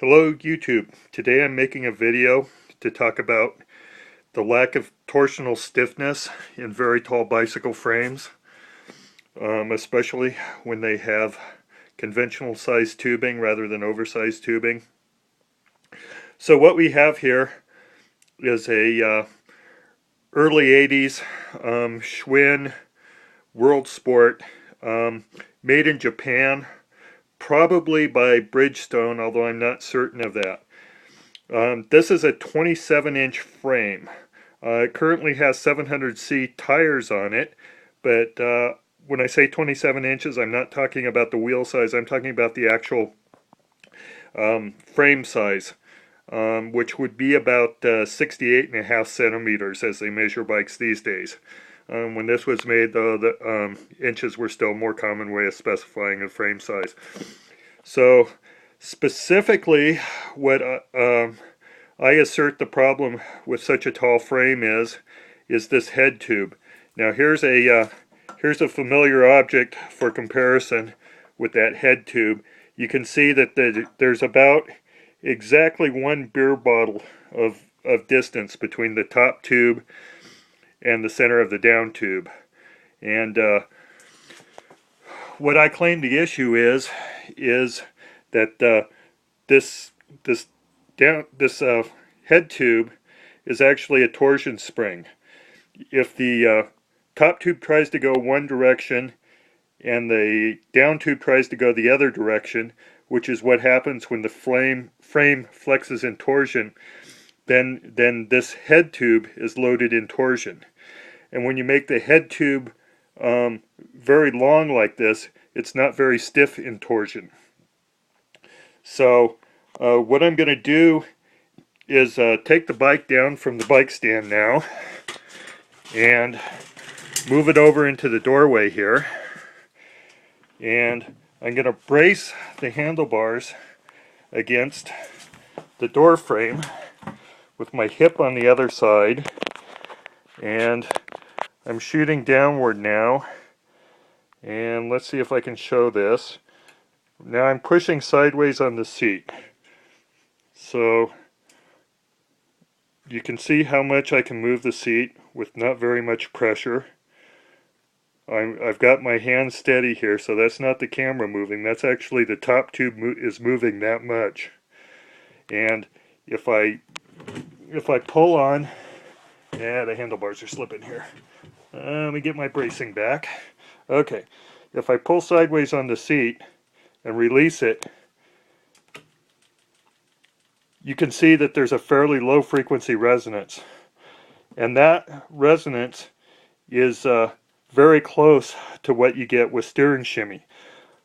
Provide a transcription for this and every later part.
Hello YouTube. Today I'm making a video to talk about the lack of torsional stiffness in very tall bicycle frames, especially when they have conventional size tubing rather than oversized tubing. So what we have here is a early 80s Schwinn World Sport, made in Japan, probably by Bridgestone, although I'm not certain of that. This is a 27-inch frame. It currently has 700C tires on it, but when I say 27 inches, I'm not talking about the wheel size, I'm talking about the actual frame size, which would be about 68.5 centimeters as they measure bikes these days. When this was made, though, the inches were still a more common way of specifying a frame size. So, specifically, what I assert the problem with such a tall frame is this head tube. Now here's a familiar object for comparison with that head tube. You can see that there's about exactly one beer bottle of distance between the top tube and the center of the down tube. And what I claim the issue is that this head tube is actually a torsion spring. If the top tube tries to go one direction and the down tube tries to go the other direction, which is what happens when the frame flexes in torsion, then this head tube is loaded in torsion. And when you make the head tube very long like this, it's not very stiff in torsion. So what I'm going to do is take the bike down from the bike stand now and move it over into the doorway here. And I'm going to brace the handlebars against the door frame with my hip on the other side. And I'm shooting downward now. And let's see if I can show this. Now I'm pushing sideways on the seat. So you can see how much I can move the seat with not very much pressure. I've got my hand steady here, so that's not the camera moving. That's actually the top tube is moving that much. And if I pull on, yeah, the handlebars are slipping here. Let me get my bracing back. Okay, if I pull sideways on the seat and release it, you can see that there's a fairly low frequency resonance. And that resonance is very close to what you get with steering shimmy.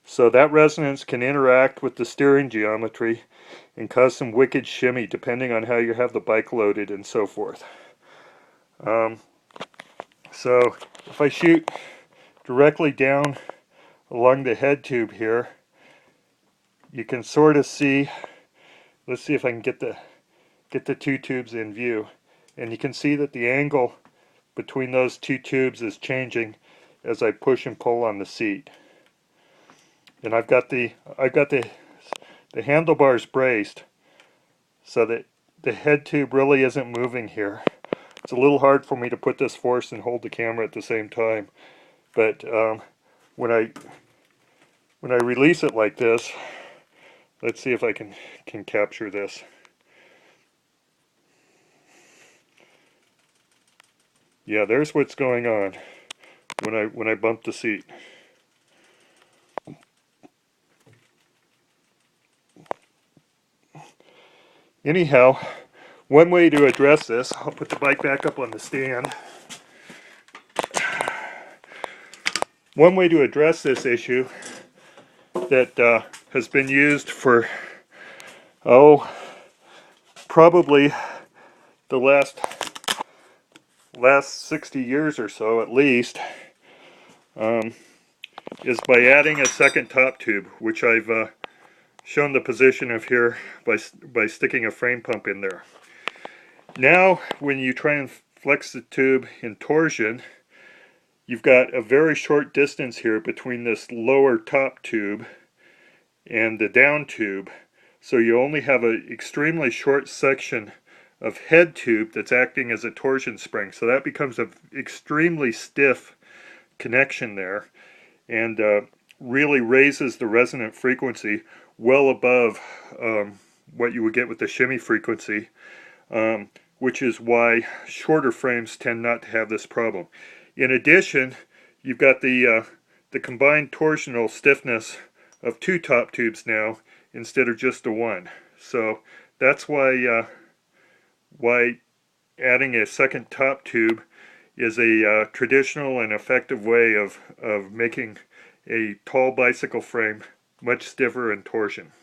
So that resonance can interact with the steering geometry and cause some wicked shimmy depending on how you have the bike loaded and so forth. So if I shoot directly down along the head tube here, you can sort of see, let's see if I can get the two tubes in view, and you can see that the angle between those two tubes is changing as I push and pull on the seat. And I've got the handlebars braced so that the head tube really isn't moving here. It's a little hard for me to put this force and hold the camera at the same time, but when I release it like this, let's see if I can capture this. Yeah, there's what's going on when I bump the seat. Anyhow, one way to address this, I'll put the bike back up on the stand. One way to address this issue that has been used for, probably the last 60 years or so at least, is by adding a second top tube, which I've shown the position of here by sticking a frame pump in there. Now when you try and flex the tube in torsion, you've got a very short distance here between this lower top tube and the down tube, So you only have an extremely short section of head tube that's acting as a torsion spring. So that becomes an extremely stiff connection there, and really raises the resonant frequency well above what you would get with the shimmy frequency, which is why shorter frames tend not to have this problem. In addition, you've got the combined torsional stiffness of two top tubes now instead of just the one. So that's why adding a second top tube is a traditional and effective way of making a tall bicycle frame much stiffer in torsion.